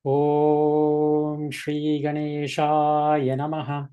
Om Shri Ganeshaya Namaha.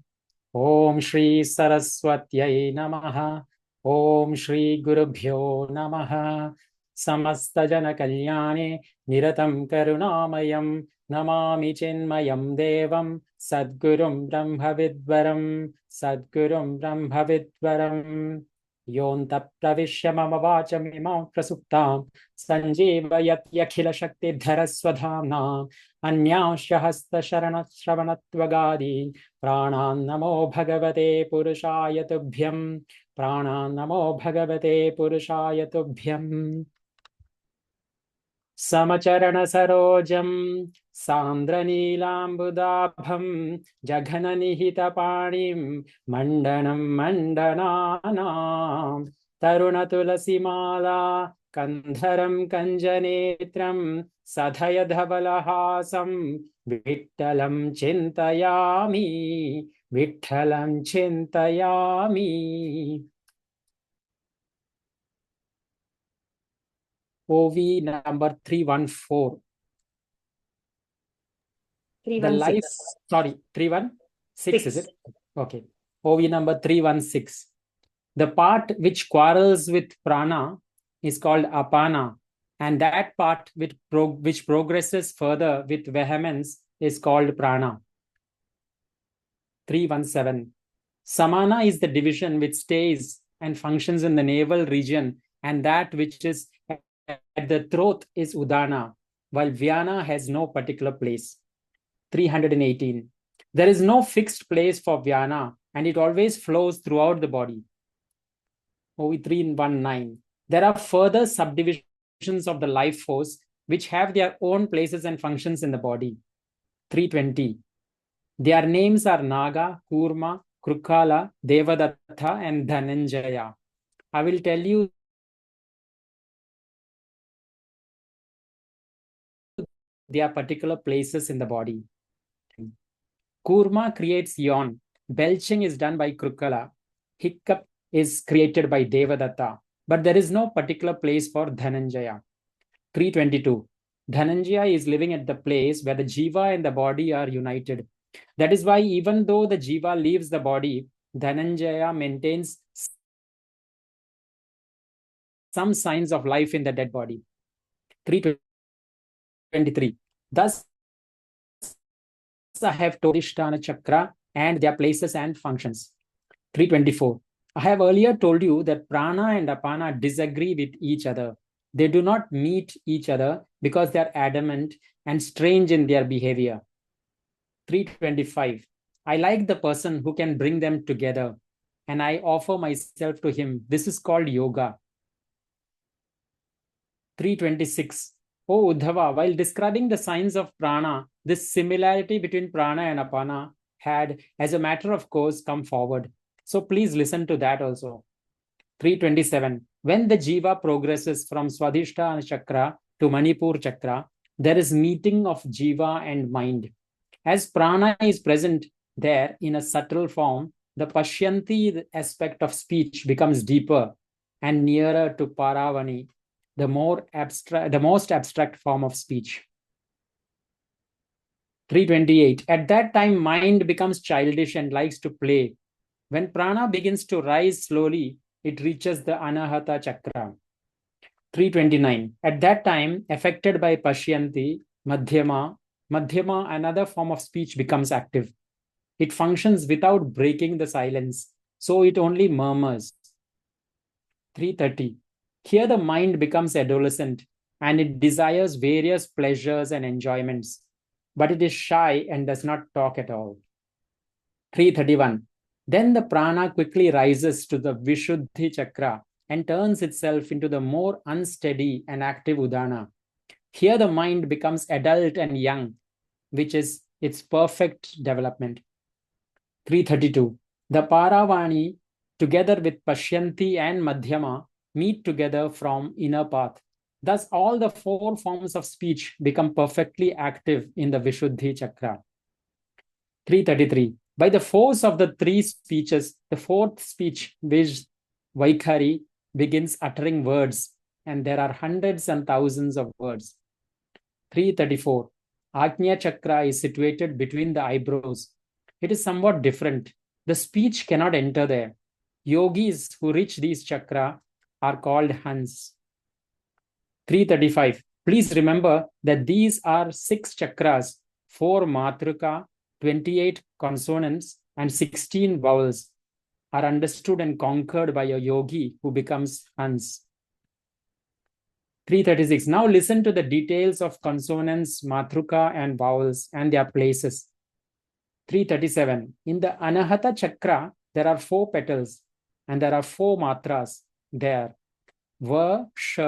Om Shri Saraswatyai Namaha. Om Shri Gurubhyo Namaha. Samasta Jana Kalyane Niratam Karunamayam Namami Chinmayam Devam Sadgurum Brahmavidvaram Sadgurum Brahmavidvaram Yonta Pravishya Mama Vacham Imam Prasuptam Sanjeevayat Yakhila Shakti Dharaswadhamna Anyasya Hasta Sharanat Shravanatwagadi Pranam Namo Bhagavate Purushaya Tubhyam Pranam Namo Bhagavate Purushaya Tubhyam Samacharana Sarojam Sandra Neelambudabham Jaghana Nihita Panim Mandanam Mandananam Taruna Tulasimala Kandharam Kanjanetram Sadhaya Dhavalahasam Vittalam Chintayami Vittalam Chintayami. OV number 314. The life, 316 is it? Okay. OV number 316. The part which quarrels with prana is called apana, and that part which progresses further with vehemence is called prana. 317. Samana is the division which stays and functions in the navel region, and that which is at the throat is udana, while vyana has no particular place. 318. There is no fixed place for vyana, and it always flows throughout the body. OV 319. There are further subdivisions of the life force which have their own places and functions in the body. 320. Their names are Naga, Kurma, Krukala, Devadatta, and Dhananjaya. I will tell you their particular places in the body. Kurma creates yawn. Belching is done by Krukala. Hiccup is created by Devadatta. But there is no particular place for Dhananjaya. 322. Dhananjaya is living at the place where the jiva and the body are united. That is why even though the jiva leaves the body, Dhananjaya maintains some signs of life in the dead body. 323. Thus, I have told Adhisthana Chakra and their places and functions. 324. I have earlier told you that prana and apana disagree with each other. They do not meet each other because they are adamant and strange in their behavior. 325. I like the person who can bring them together, and I offer myself to him. This is called yoga. 326. Oh Uddhava, while describing the signs of prana, this similarity between prana and apana had, as a matter of course, come forward. So please listen to that also. 327. When the jiva progresses from Swadhisthana Chakra to Manipur Chakra, there is meeting of jiva and mind. As prana is present there in a subtle form, the Pashyanti aspect of speech becomes deeper and nearer to Paravani, the most abstract form of speech. 328. At that time, mind becomes childish and likes to play. When prana begins to rise slowly, it reaches the Anahata Chakra. 329. At that time, affected by Pashyanti, Madhyama, another form of speech, becomes active. It functions without breaking the silence, so it only murmurs. 330. Here the mind becomes adolescent and it desires various pleasures and enjoyments, but it is shy and does not talk at all. 331. Then the prana quickly rises to the Vishuddhi Chakra and turns itself into the more unsteady and active Udana. Here the mind becomes adult and young, which is its perfect development. 332. The Paravani, together with Pashyanti and Madhyama, meet together from inner path. Thus, all the four forms of speech become perfectly active in the Vishuddhi Chakra. 333. By the force of the three speeches, the fourth speech, which Vaikhari, begins uttering words, and there are hundreds and thousands of words. 334. Ajna chakra is situated between the eyebrows. It is somewhat different. The speech cannot enter there. Yogis who reach these chakra are called Hans. 335. Please remember that these are 6 chakras, 4 matruka, 28 consonants, and 16 vowels are understood and conquered by a yogi who becomes Hans. 336. Now listen to the details of consonants, matruka, and vowels and their places. 337. In the Anahata chakra, there are 4 petals and there are 4 matras there. Va, Sh,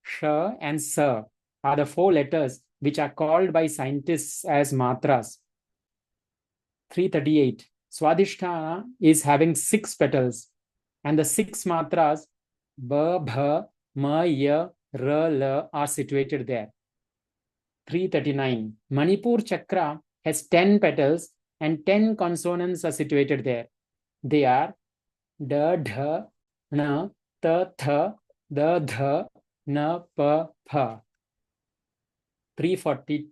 Sh, and Sa are the 4 letters which are called by scientists as matras. 338. Swadhisthana is having 6 petals and the 6 matras Ba, Bha, Ma, Ya, Ra, La are situated there. 339. Manipur chakra has 10 petals and 10 consonants are situated there. They are Da, Dha, Na, Ta, Tha, Da, Dha, Na, Pa, Pha. 340.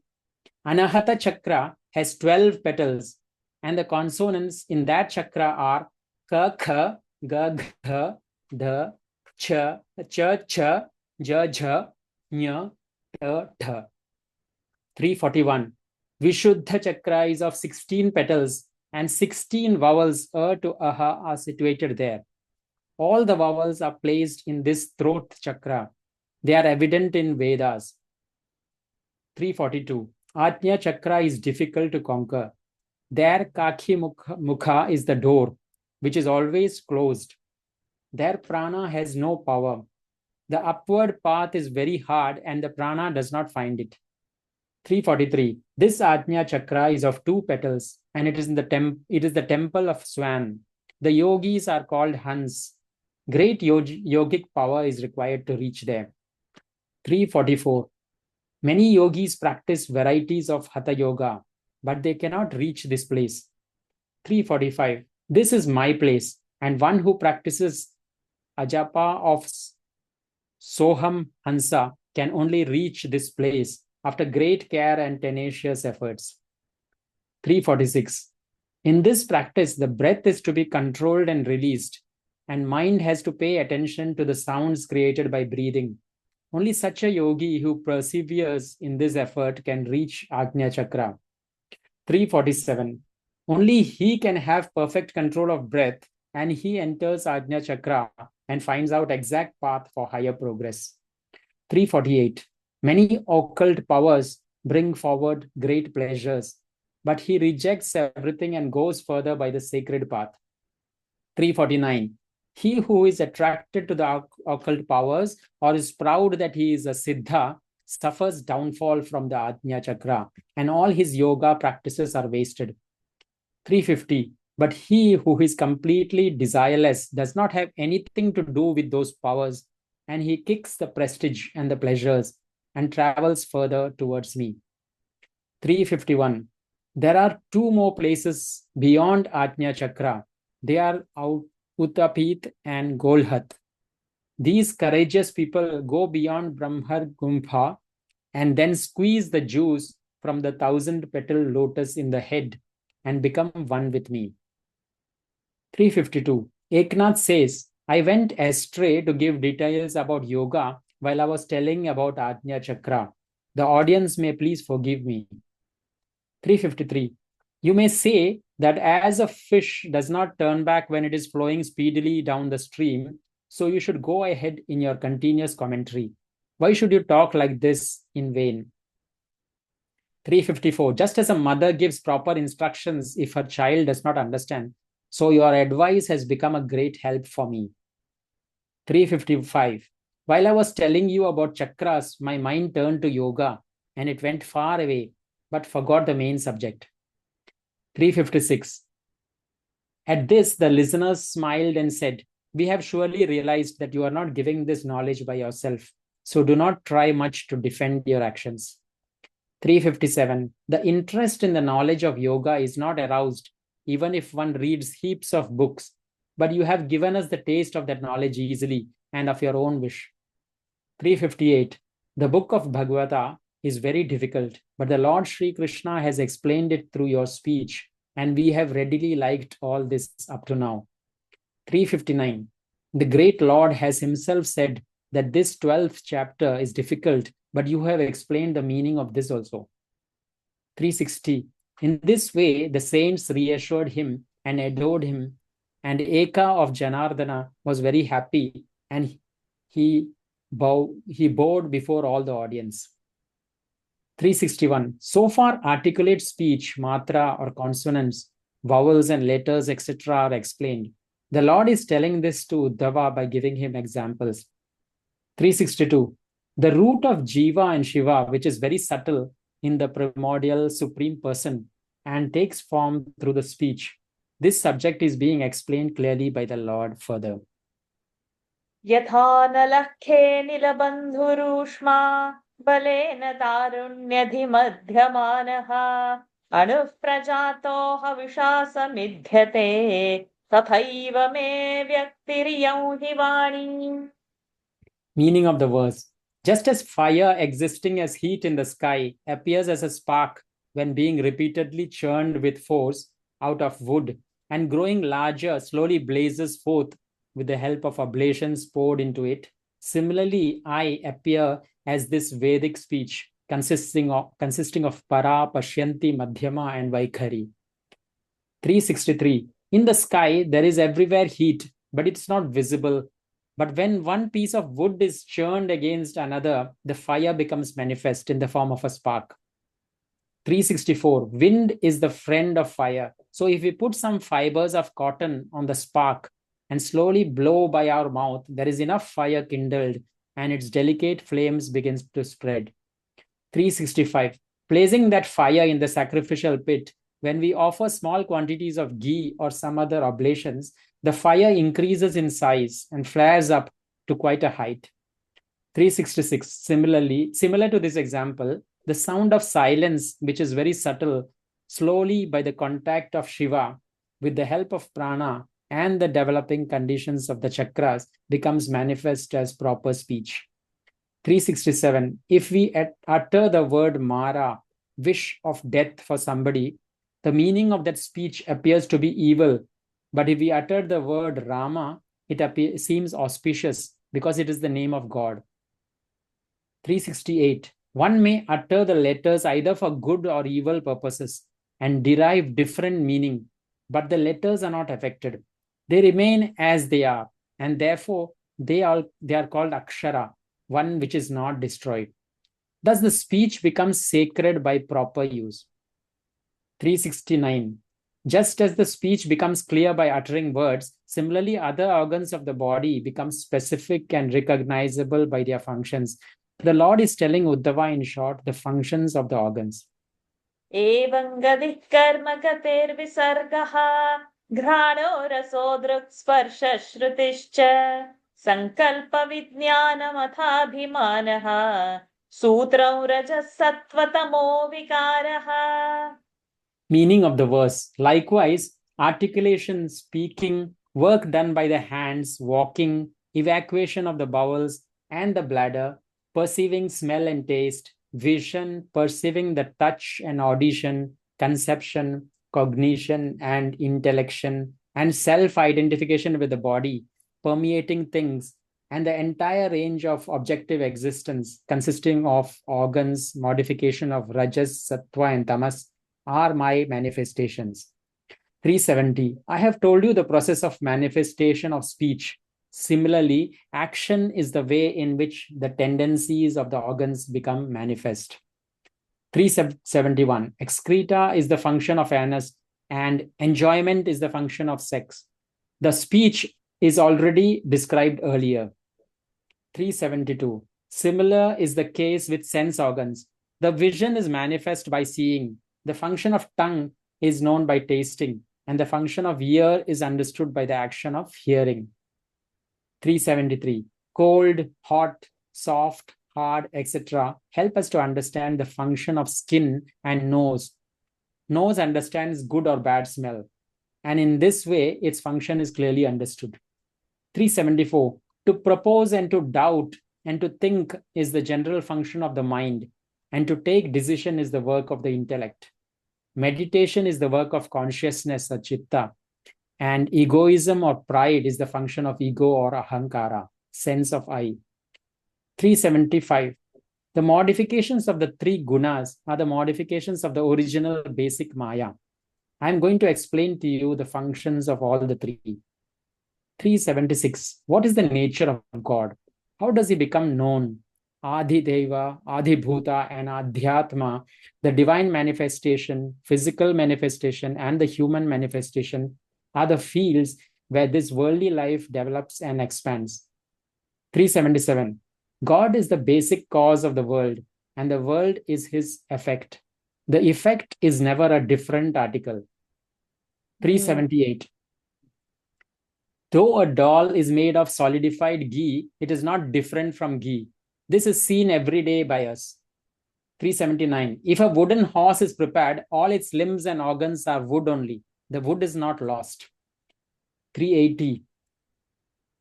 Anahata chakra has 12 petals and the consonants in that chakra are Ka, Kha, Ga, Gha, Dha, Cha, Cha, Cha, Ja, Jha, Nya, Ta, Tha. 341. Vishuddha chakra is of 16 petals and 16 vowels to aha are situated there. All the vowels are placed in this throat chakra. They are evident in Vedas. 342. Ajna chakra is difficult to conquer. There Kakhi Mukha is the door, which is always closed. There prana has no power. The upward path is very hard and the prana does not find it. 343. This Ajna chakra is of 2 petals and it is the temple of Swan. The yogis are called Hans. Great yogic power is required to reach there. 344. Many yogis practice varieties of Hatha Yoga, but they cannot reach this place. 345. This is my place, and one who practices Ajapa of Soham Hansa can only reach this place after great care and tenacious efforts. 346. In this practice, the breath is to be controlled and released, and mind has to pay attention to the sounds created by breathing. Only such a yogi who perseveres in this effort can reach Ajna Chakra. 347. Only he can have perfect control of breath and he enters Ajna Chakra and finds out exact path for higher progress. 348. Many occult powers bring forward great pleasures, but he rejects everything and goes further by the sacred path. 349. He who is attracted to the occult powers or is proud that he is a Siddha suffers downfall from the Ajna Chakra and all his yoga practices are wasted. 350. But he who is completely desireless does not have anything to do with those powers and he kicks the prestige and the pleasures and travels further towards me. 351. There are 2 more places beyond Ajna Chakra. They are Uttapit and Golhat. These courageous people go beyond Brahmar Gumpha and then squeeze the juice from the 1,000-petal lotus in the head and become one with me. 352. Eknath says, I went astray to give details about yoga while I was telling about Ajna Chakra. The audience may please forgive me. 353. You may say that as a fish does not turn back when it is flowing speedily down the stream, so you should go ahead in your continuous commentary. Why should you talk like this in vain? 354. Just as a mother gives proper instructions if her child does not understand, so your advice has become a great help for me. 355. While I was telling you about chakras, my mind turned to yoga and it went far away, but forgot the main subject. 356. At this, the listeners smiled and said, we have surely realized that you are not giving this knowledge by yourself, so do not try much to defend your actions. 357. The interest in the knowledge of yoga is not aroused, even if one reads heaps of books, but you have given us the taste of that knowledge easily and of your own wish. 358. The book of Bhagavata is very difficult, but the Lord Sri Krishna has explained it through your speech, and we have readily liked all this up to now. 359. The great Lord has himself said that this 12th chapter is difficult, but you have explained the meaning of this also. 360. In this way, the saints reassured him and adored him, and Eka of Janardana was very happy, and he bowed before all the audience. 361. So far, articulate speech, matra or consonants, vowels and letters, etc. are explained. The Lord is telling this to Uddhava by giving him examples. 362. The root of Jiva and Shiva, which is very subtle in the primordial supreme person and takes form through the speech. This subject is being explained clearly by the Lord further. Yatha nalakhe nilabandhurushma balena tarunyadhimadhyamanaha anuprajato havishasa midhyate tathaiva me vyaktiriyam hivani. Meaning of the verse. Just as fire existing as heat in the sky appears as a spark when being repeatedly churned with force out of wood and growing larger slowly blazes forth with the help of oblations poured into it, similarly I appear as this Vedic speech consisting of para, pashyanti, madhyama and vaikhari. 363. In the sky there is everywhere heat, but it's not visible. But when one piece of wood is churned against another, the fire becomes manifest in the form of a spark. 364. Wind is the friend of fire. So if we put some fibers of cotton on the spark and slowly blow by our mouth, there is enough fire kindled and its delicate flames begins to spread. 365. Placing that fire in the sacrificial pit, when we offer small quantities of ghee or some other oblations, the fire increases in size and flares up to quite a height. 366. Similar to this example, the sound of silence, which is very subtle, slowly by the contact of Shiva, with the help of prana and the developing conditions of the chakras, becomes manifest as proper speech. 367. If we utter the word Mara, wish of death for somebody, the meaning of that speech appears to be evil. But if we utter the word Rama, it seems auspicious because it is the name of God. 368. One may utter the letters either for good or evil purposes and derive different meaning, but the letters are not affected. They remain as they are, and therefore they are called akshara, one which is not destroyed. Thus the speech becomes sacred by proper use. 369. Just as the speech becomes clear by uttering words, similarly other organs of the body become specific and recognizable by their functions. The Lord is telling Uddhava in short the functions of the organs. Evam gadih karma gatir visargaha ghrano rasodruk sparsha shrutischa sankalpa vijnanam athabhimanaha sutram rajas sattvatamo vikaraha. Meaning of the verse. Likewise, articulation, speaking, work done by the hands, walking, evacuation of the bowels and the bladder, perceiving smell and taste, vision, perceiving the touch and audition, conception, cognition and intellection, and self-identification with the body, permeating things, and the entire range of objective existence consisting of organs, modification of rajas, sattva and tamas, are my manifestations. 370. I have told you the process of manifestation of speech. Similarly, action is the way in which the tendencies of the organs become manifest. 371. Excreta is the function of anus and enjoyment is the function of sex. The speech is already described earlier. 372. Similar is the case with sense organs. The vision is manifest by seeing. The function of tongue is known by tasting, and the function of ear is understood by the action of hearing. 373. Cold, hot, soft, hard, etc. help us to understand the function of skin and nose. Nose understands good or bad smell, and in this way, its function is clearly understood. 374. To propose and to doubt and to think is the general function of the mind. And to take decision is the work of the intellect. Meditation is the work of consciousness or chitta. And egoism or pride is the function of ego or ahankara, sense of I. 375. The modifications of the three gunas are the modifications of the original basic Maya. I'm going to explain to you the functions of all the three. 376. What is the nature of God? How does he become known? Adi Deva, Adi Bhuta, and Adhyatma, the divine manifestation, physical manifestation, and the human manifestation are the fields where this worldly life develops and expands. 377. God is the basic cause of the world, and the world is his effect. The effect is never a different article. 378. Though a doll is made of solidified ghee, it is not different from ghee. This is seen every day by us. 379. If a wooden horse is prepared, all its limbs and organs are wood only. The wood is not lost. 380.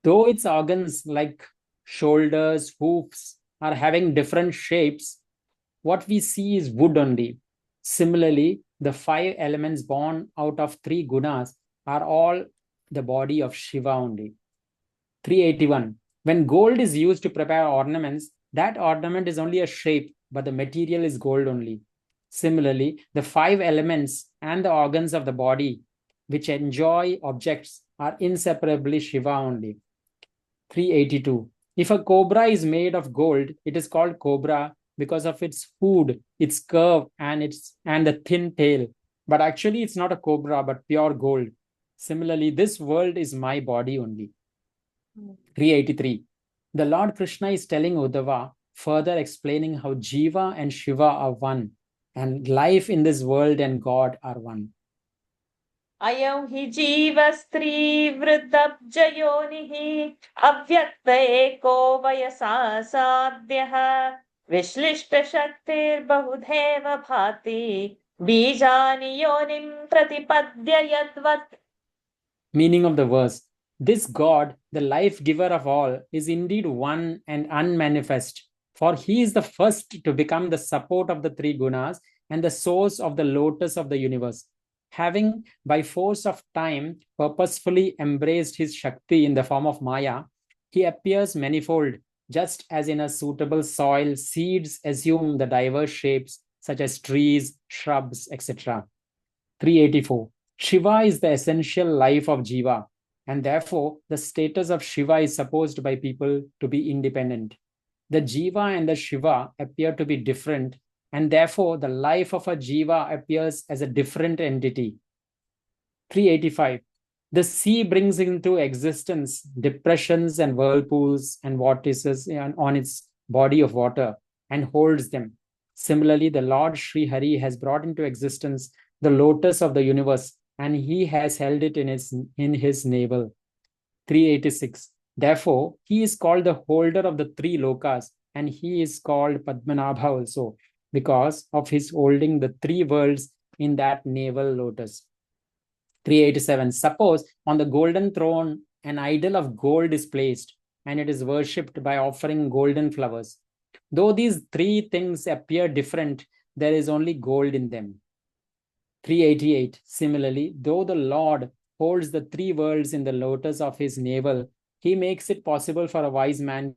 Though its organs like shoulders, hoofs are having different shapes, what we see is wood only. Similarly, the 5 elements born out of 3 gunas are all the body of Shiva only. 381. When gold is used to prepare ornaments, that ornament is only a shape, but the material is gold only. Similarly, the 5 elements and the organs of the body which enjoy objects are inseparably Shiva only. 382. If a cobra is made of gold, it is called cobra because of its food, its curve, and the thin tail. But actually, it's not a cobra, but pure gold. Similarly, this world is my body only. 383. The Lord Krishna is telling Uddhava, further explaining how Jiva and Shiva are one, and life in this world and God are one. अयं हि जीवस्त्री वृद्धब्जयोनिः अव्यक्त एको वयसा साध्यः विश्लिष्टशक्तिर्बहुधैव भाति बीजानि योनिं प्रतिपद्य यद्वत्. Meaning of the verse. This God, the life giver of all, is indeed one and unmanifest, for he is the first to become the support of the 3 gunas and the source of the lotus of the universe. Having, by force of time, purposefully embraced his Shakti in the form of Maya, he appears manifold, just as in a suitable soil, seeds assume the diverse shapes, such as trees, shrubs, etc. 384. Shiva is the essential life of Jiva, and therefore the status of Shiva is supposed by people to be independent. The Jiva and the Shiva appear to be different, and therefore the life of a Jiva appears as a different entity. 385. The sea brings into existence depressions and whirlpools and vortices on its body of water and holds them. Similarly, the Lord Sri Hari has brought into existence the lotus of the universe, and he has held it in his navel. 386. Therefore, he is called the holder of the 3 lokas, and he is called Padmanabha also, because of his holding the 3 worlds in that navel lotus. 387. Suppose on the golden throne an idol of gold is placed, and it is worshipped by offering golden flowers. Though these 3 things appear different, there is only gold in them. 388. Similarly, though the Lord holds the 3 worlds in the lotus of his navel, he makes it possible for a wise man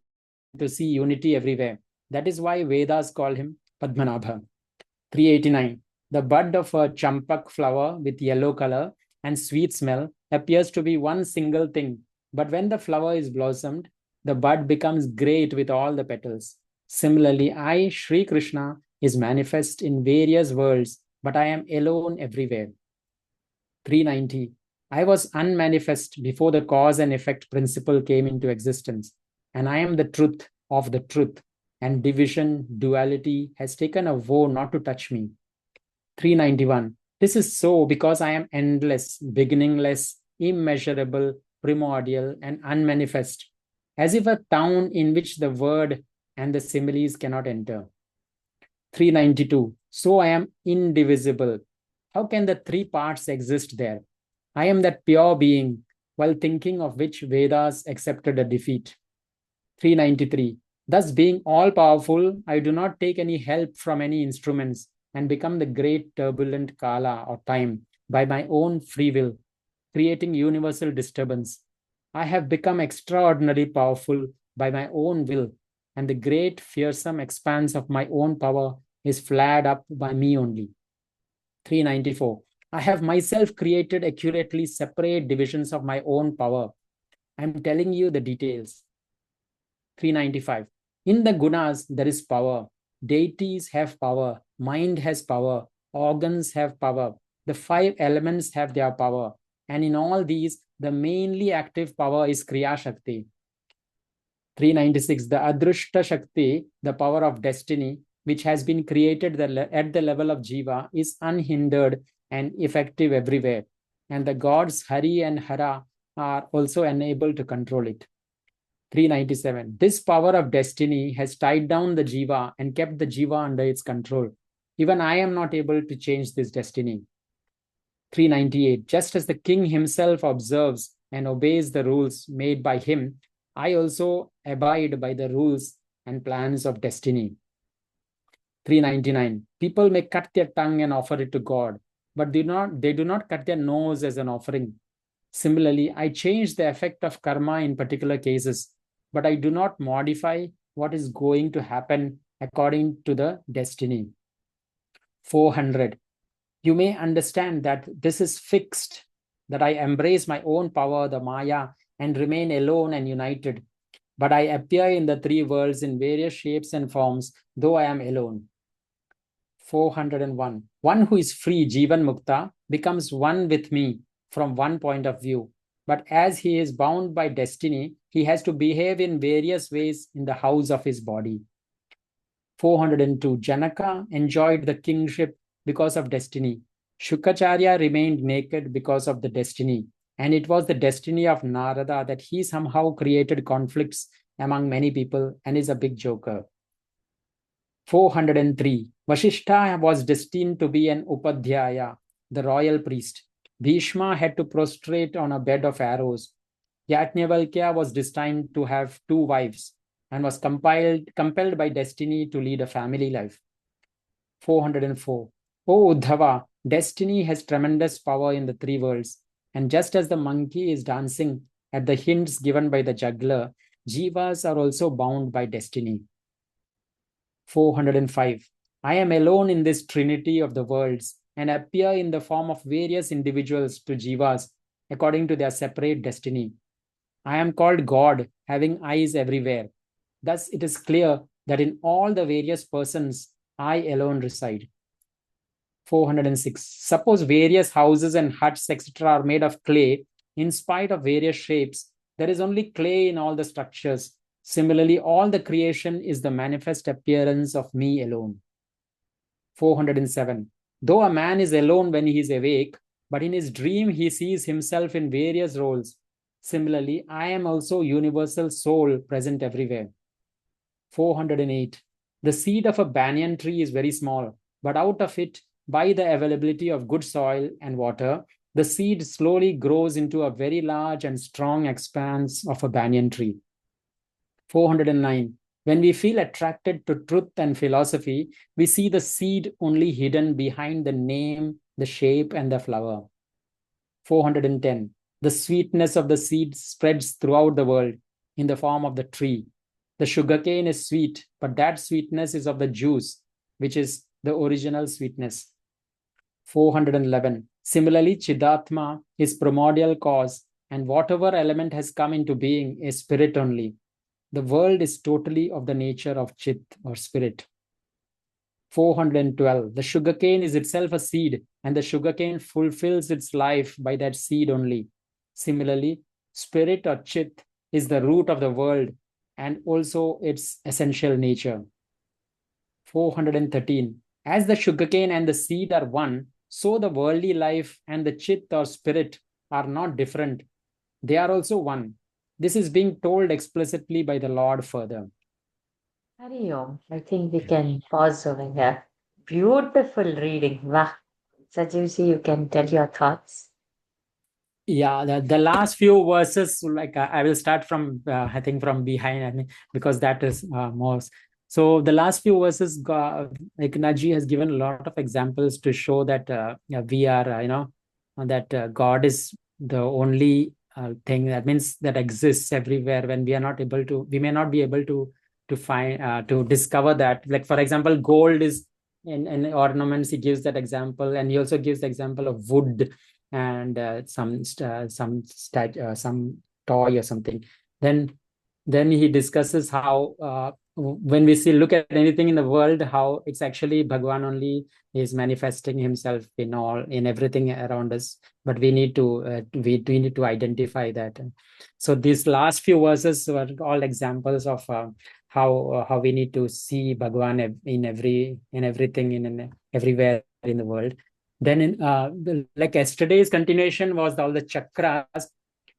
to see unity everywhere. That is why Vedas call him Padmanabha. 389. The bud of a champak flower with yellow color and sweet smell appears to be one single thing, but when the flower is blossomed, the bud becomes great with all the petals. Similarly, I, Sri Krishna, is manifest in various worlds, but I am alone everywhere. 390. I was unmanifest before the cause and effect principle came into existence, and I am the truth of the truth, and division, duality has taken a vow not to touch me. 391. This is so because I am endless, beginningless, immeasurable, primordial, and unmanifest, as if a town in which the word and the similes cannot enter. 392. So I am indivisible. How can the 3 parts exist there? I am that pure being, while thinking of which Vedas accepted a defeat. 393. Thus, being all powerful, I do not take any help from any instruments and become the great turbulent Kala or time by my own free will, creating universal disturbance. I have become extraordinarily powerful by my own will, and the great fearsome expanse of my own power is flared up by me only. 394. I have myself created accurately separate divisions of my own power. I am telling you the details. 395. In the gunas, there is power. Deities have power. Mind has power. Organs have power. The five elements have their power. And in all these, the mainly active power is Kriya Shakti. 396. The Adrushta Shakti, the power of destiny, which has been created at the level of Jiva, is unhindered and effective everywhere. And the gods Hari and Hara are also unable to control it. 397. This power of destiny has tied down the Jiva and kept the Jiva under its control. Even I am not able to change this destiny. 398. Just as the king himself observes and obeys the rules made by him, I also abide by the rules and plans of destiny. 399. People may cut their tongue and offer it to God, but they do not cut their nose as an offering. Similarly, I change the effect of karma in particular cases, but I do not modify what is going to happen according to the destiny. 400. You may understand that this is fixed, that I embrace my own power, the Maya, and remain alone and united. But I appear in the three worlds in various shapes and forms, though I am alone. 401. One who is free, Jivan Mukta, becomes one with me from one point of view. But as he is bound by destiny, he has to behave in various ways in the house of his body. 402. Janaka enjoyed the kingship because of destiny. Shukracharya remained naked because of the destiny. And it was the destiny of Narada that he somehow created conflicts among many people and is a big joker. 403. Vashishta was destined to be an Upadhyaya, the royal priest. Bhishma had to prostrate on a bed of arrows. Yajnavalkya was destined to have two wives and was compelled by destiny to lead a family life. 404. O Uddhava, destiny has tremendous power in the three worlds. And just as the monkey is dancing at the hints given by the juggler, jivas are also bound by destiny. 405. I am alone in this trinity of the worlds and appear in the form of various individuals to jivas according to their separate destiny. I am called God, having eyes everywhere. Thus, it is clear that in all the various persons, I alone reside. 406. Suppose various houses and huts, etc., are made of clay, in spite of various shapes, there is only clay in all the structures. Similarly, all the creation is the manifest appearance of me alone. 407. Though a man is alone when he is awake, but in his dream he sees himself in various roles. Similarly, I am also universal soul present everywhere. 408. The seed of a banyan tree is very small, but out of it, by the availability of good soil and water, the seed slowly grows into a very large and strong expanse of a banyan tree. 409. When we feel attracted to truth and philosophy, we see the seed only hidden behind the name, the shape, and the flower. 410. The sweetness of the seed spreads throughout the world in the form of the tree. The sugarcane is sweet, but that sweetness is of the juice, which is the original sweetness. 411. Similarly, Chidatma is primordial cause, and whatever element has come into being is spirit only. The world is totally of the nature of Chit or spirit. 412. The sugarcane is itself a seed, and the sugarcane fulfills its life by that seed only. Similarly, spirit or Chit is the root of the world and also its essential nature. 413. As the sugarcane and the seed are one, so the worldly life and the Chit or spirit are not different. They are also one. This is being told explicitly by the Lord further. Hari Om. I think we can pause over here. Beautiful reading. Wow. Sajivji, you can tell your thoughts. Yeah, the last few verses, like I will start from I think from behind. I mean, because that is most. So the last few verses, like Naji has given a lot of examples to show that yeah, we are, that God is the only thing, that means that exists everywhere. When we are not able to, we may not be able to find to discover that. Like for example, gold is in ornaments. He gives that example, and he also gives the example of wood and some toy or something. Then he discusses how when we see look at anything in the world, how it's actually Bhagwan only is manifesting himself in everything around us. But we need to we need to identify that. So these last few verses were all examples of how we need to see Bhagwan in everything in everywhere in the world. Then like yesterday's continuation was all the chakras,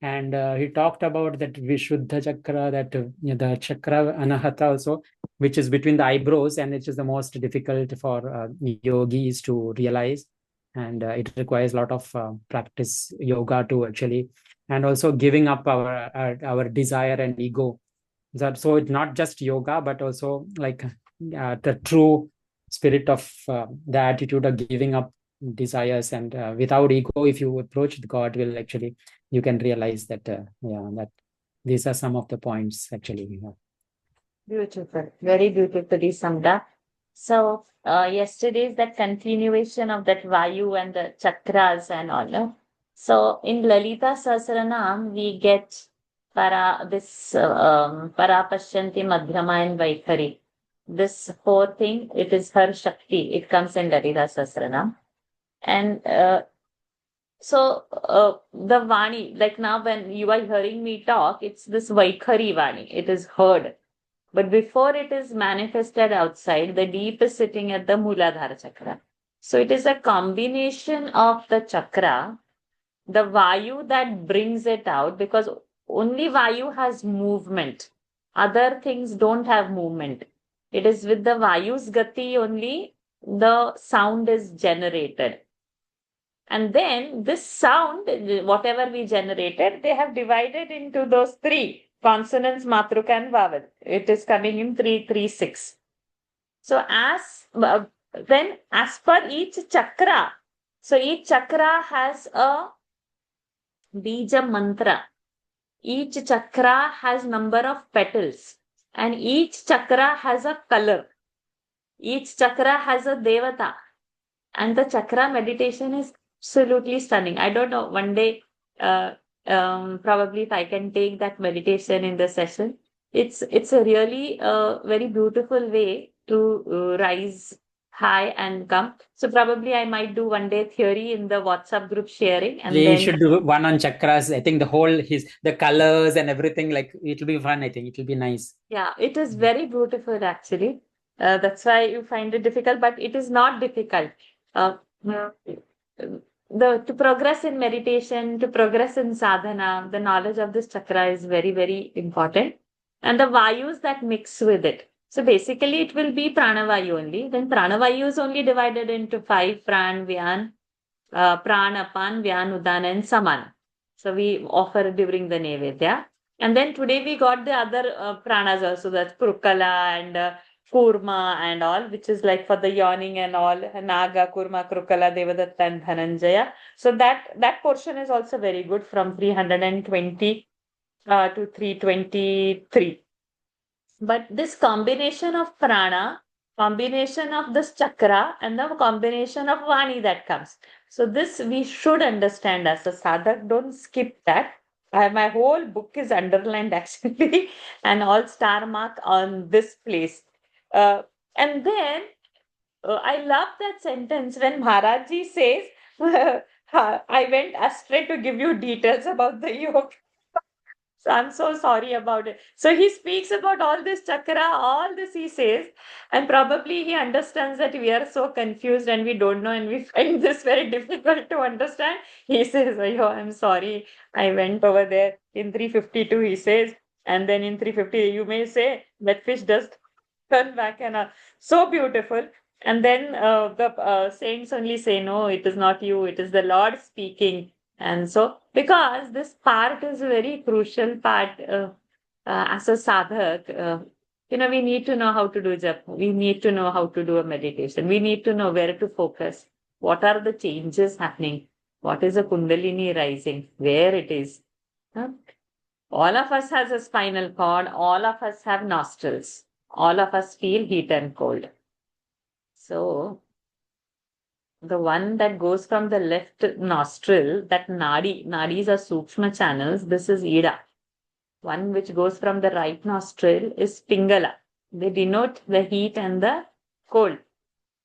and he talked about that Vishuddha chakra, that the chakra anahata also, which is between the eyebrows, and which is the most difficult for yogis to realize, and it requires a lot of practice yoga to actually, and also giving up our desire and ego. So it's not just yoga, but also like the true spirit of the attitude of giving up desires, and without ego, if you approach God, will actually, you can realize that yeah, that these are some of the points actually we have. Beautiful, very beautifully summed up. So, yesterday's that continuation of that Vayu and the chakras and all. No? So, in Lalita Sahasranam, we get Para Pashyanti Madhyama and Vaikhari. This whole thing, it is her Shakti. It comes in Lalita Sahasranam. And the Vani, like now when you are hearing me talk, it's this Vaikhari Vani. It is heard. But before it is manifested outside, the deep is sitting at the Muladhara chakra. So it is a combination of the chakra, the Vayu that brings it out, because only Vayu has movement. Other things don't have movement. It is with the Vayu's Gati only the sound is generated. And then this sound, whatever we generated, they have divided into those three consonants, matruka and vowel. It is coming in 336. So then as per each chakra, so each chakra has a bija mantra. Each chakra has number of petals, and each chakra has a color. Each chakra has a devata. And the chakra meditation is absolutely stunning. I don't know, one day, uh, probably if I can take that meditation in the session, it's a really very beautiful way to rise high and come. So probably I might do one day theory in the WhatsApp group sharing, and We then should do one on chakras. I think the whole his the colors and everything, like it'll be fun. I think it'll be nice. yeah, it is very beautiful actually. That's why you find it difficult, but it is not difficult. Uh, uh, to progress in meditation, to progress in sadhana, the knowledge of this chakra is very, very important. And the vayus that mix with it. So basically, it will be pranavayu only. Then pranavayu is only divided into five: pran, vyan, pranapan, vyan, udan, and saman. So we offer during the Nevedya. And then today we got the other pranas also, that's Krukala and Kurma and all, which is like for the yawning and all, Naga, Kurma, Krukala, Devadatta and Dhananjaya. So that portion is also very good from 320 to 323. But this combination of prana, combination of this chakra, and the combination of vani that comes. So this we should understand as a sadhak. Don't skip that. My whole book is underlined actually, and all star mark on this place. Uh, and then I love that sentence when Maharajji says, I went astray to give you details about the yoga. So I'm so sorry about it. So he speaks about all this chakra, all this he says, and probably he understands that we are so confused and we don't know and we find this very difficult to understand. He says, "Oh, I'm sorry. I went over there in 352," he says, and then in 350, you may say that fish does turn back and so beautiful. And then the saints only say, "No, it is not you, it is the Lord speaking." And so because this part is a very crucial part as a sadhak. We need to know how to do japa. We need to know how to do a meditation. We need to know where to focus. What are the changes happening? What is a kundalini rising? Where it is? Huh? All of us has a spinal cord. All of us have nostrils. All of us feel heat and cold. So the one that goes from the left nostril, that nadis are sukshma channels. This is Ida. One which goes from the right nostril is Pingala. They denote the heat and the cold.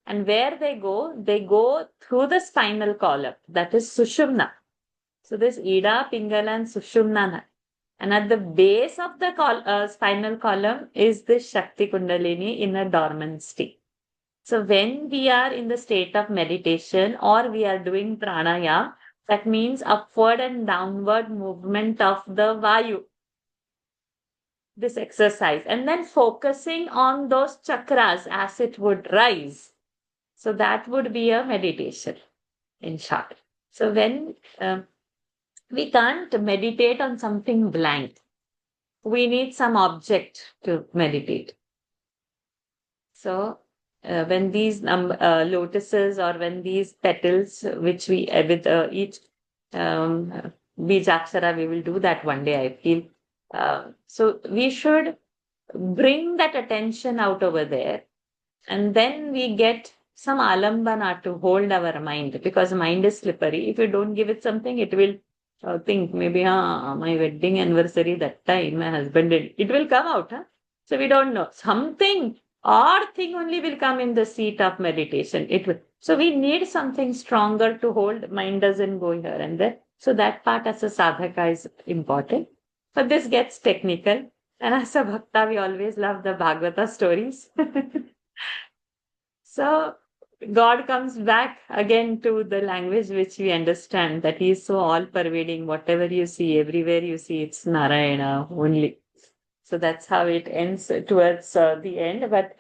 And where they go through the spinal column. That is Sushumna. So this Ida, Pingala and Sushumna. And at the base of the spinal column is the Shakti Kundalini in a dormant state. So when we are in the state of meditation or we are doing pranayama, that means upward and downward movement of the Vayu. This exercise. And then focusing on those chakras as it would rise. So that would be a meditation in short. So when we can't meditate on something blank, we need some object to meditate. So when these lotuses or when these petals, which we with each Bijakshara, we will do that one day, I feel. So we should bring that attention out over there, and then we get some alambana to hold our mind, because mind is slippery. If you don't give it something, it will think maybe my wedding anniversary that time my husband did. It will come out. So we don't know. Something odd thing only will come in the seat of meditation. It will. So we need something stronger to hold. Mind doesn't go here and there. So that part as a sadhaka is important. But this gets technical. And as a bhakta, we always love the Bhagavata stories. So God comes back again to the language which we understand, that He is so all-pervading. Whatever you see, everywhere you see, it's Narayana only. So that's how it ends towards the end. But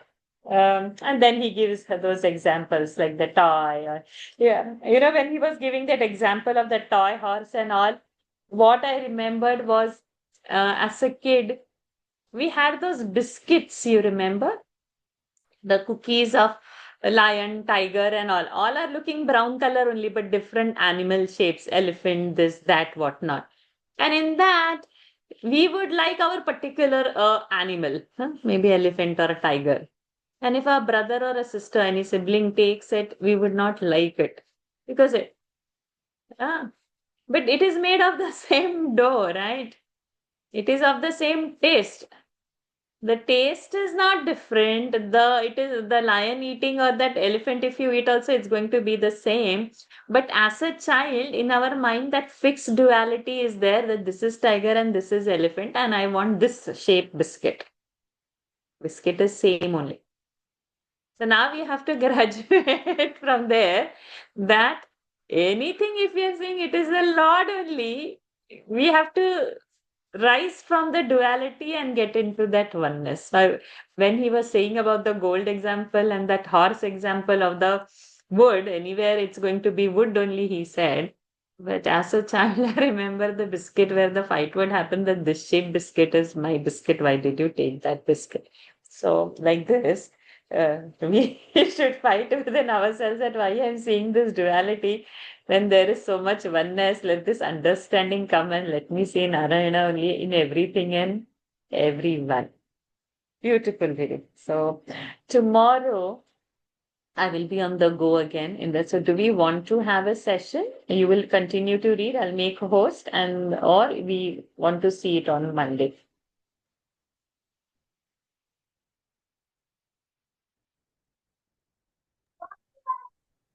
and then He gives those examples like the toy. When He was giving that example of the toy horse and all, what I remembered was as a kid, we had those biscuits, you remember? The cookies of a lion, tiger, and all are looking brown color only, but different animal shapes, elephant, this, that, whatnot. And in that, we would like our particular animal, maybe elephant or a tiger. And if our brother or a sister, any sibling takes it, we would not like it because but it is made of the same dough, right? It is of the same taste. The taste is not different. It is the lion eating or that elephant, if you eat also, it's going to be the same. But as a child, in our mind, that fixed duality is there, that this is tiger and this is elephant, and I want this shape biscuit. Biscuit is same only. So now we have to graduate from there, that anything, if we are saying it is the Lord only, we have to rise from the duality and get into that oneness. So when he was saying about the gold example and that horse example of the wood, anywhere it's going to be wood only, he said. But as a child, I remember the biscuit where the fight would happen, that this shape biscuit is my biscuit. Why did you take that biscuit? So like this, we should fight within ourselves that why I'm seeing this duality when there is so much oneness. Let this understanding come and let me see Narayana only in everything and everyone. Beautiful video. So tomorrow I will be on the go again in that. So do we want to have a session? You will continue to read. I'll make a host, and or we want to see it on Monday.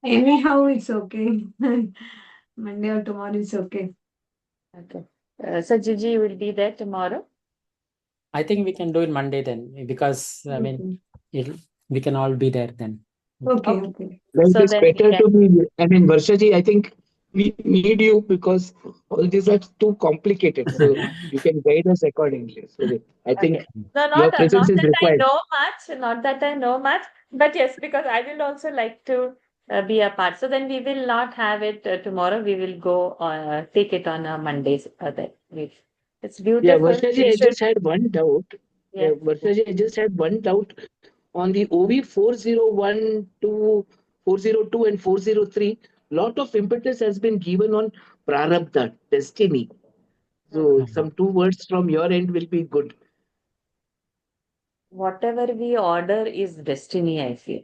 Anyhow, it's okay. Monday or tomorrow is okay. Okay. So Gigi, you will be there tomorrow? I think we can do it Monday then, because I mean, we can all be there then. Okay, Okay. okay. Well, So it's then we better can- to be. I mean, Varshaji, I think we need you because all these are too complicated. So you can guide us accordingly. So I think Okay. No, your not presence is that I required. know much, not that I know much, but yes, because I will also like to be a part. So then we will not have it tomorrow. We will go take it on a Monday. It's beautiful. Yeah, Varsha ji, We I should. just had one doubt. Yeah. Varsha ji, I just had one doubt on the OV 401 to 402 and 403. Lot of impetus has been given on Prarabdha, destiny. So some 2 words from your end will be good. Whatever we order is destiny, I feel.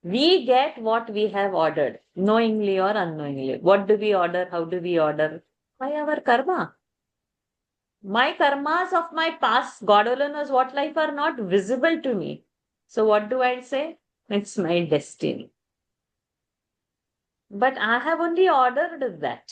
We get what we have ordered, knowingly or unknowingly. What do we order? How do we order? By our karma. My karmas of my past, God alone knows what life, are not visible to me. So what do I say? It's my destiny. But I have only ordered that.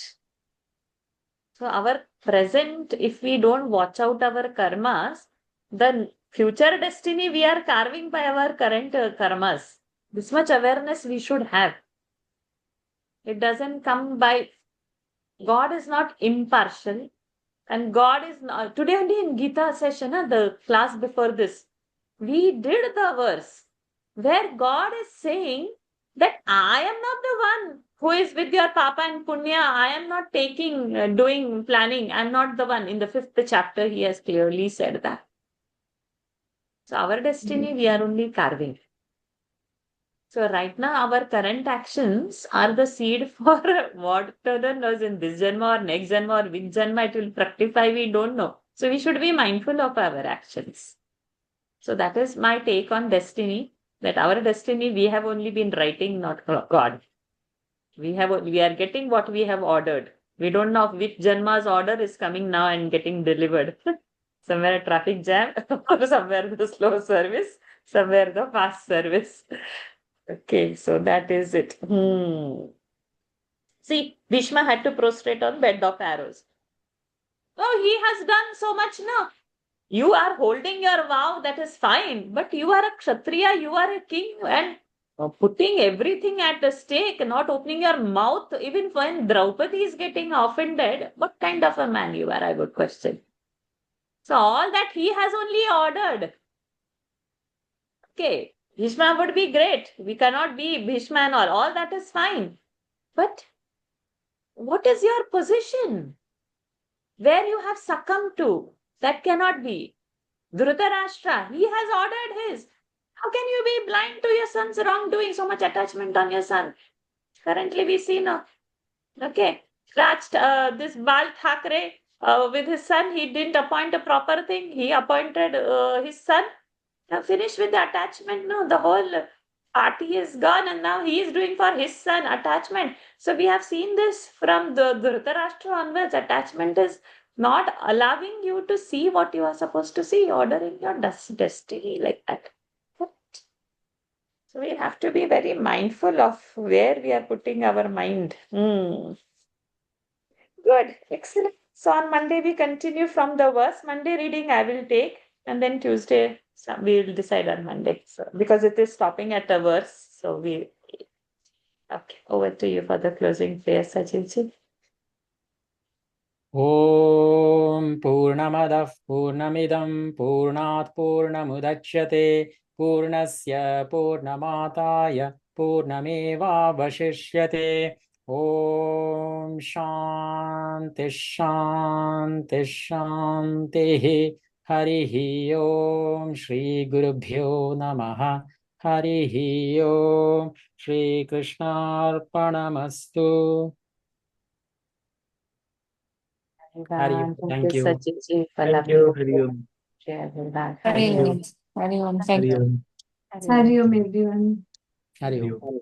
So our present, if we don't watch out our karmas, the future destiny we are carving by our current karmas. This much awareness we should have. It doesn't come by. God is not impartial, and God is not. Today only in Gita session, the class before this, we did the verse where God is saying that I am not the one who is with your Papa and Punya. I am not taking, doing, planning. I'm not the one. In the 5th chapter, he has clearly said that. So our destiny, we are only carving. So right now, our current actions are the seed for what knows in this Janma or next Janma or which Janma it will fructify, we don't know. So we should be mindful of our actions. So that is my take on destiny, that our destiny, we have only been writing, not God. We are getting what we have ordered. We don't know which Janma's order is coming now and getting delivered. Somewhere a traffic jam, or somewhere the slow service, somewhere the fast service. Okay, so that is it. See, Bhishma had to prostrate on bed of arrows. Oh, he has done so much now. You are holding your vow, that is fine. But you are a Kshatriya, you are a king, and putting everything at the stake, not opening your mouth, even when Draupadi is getting offended. What kind of a man you are, I would question. So all that he has only ordered. Okay, Bhishma would be great. We cannot be Bhishma and all that is fine. But what is your position? Where you have succumbed to? That cannot be. Dhritarashtra, he has ordered his. How can you be blind to your son's wrongdoing? So much attachment on your son. Currently, we see now. Okay, this Bal Thackeray with his son, he didn't appoint a proper thing. He appointed his son. Now finished with the attachment. No, the whole party is gone, and now he is doing for his son attachment. So we have seen this from the Dhritarashtra onwards. Attachment is not allowing you to see what you are supposed to see, ordering your destiny like that. So we have to be very mindful of where we are putting our mind. Good, excellent. So on Monday we continue from the verse. Monday reading I will take, and then Tuesday we will decide on Monday. So because it is stopping at a verse, so we. Okay, over to you for the closing prayer, Sajilji. ॐ पूर्णमदः पूर्णमिदं पूर्णात् पूर्णमुदच्यते पूर्णस्य पूर्णमादाय पूर्णमेवावशिष्यते ॐ शान्तिः शान्तिः शान्तिः हरिः ॐ श्रीगुरुभ्यो नमः हरिः ॐ श्रीकृष्णार्पणमस्तु Hari Om. Thank you. Sajilji, for Thank you, lovely Hari Om. share with that. Hari Thank you. Om. Hari Om. Thank Hari you. Om. Hari Om, everyone. Hari Hari Om. Om.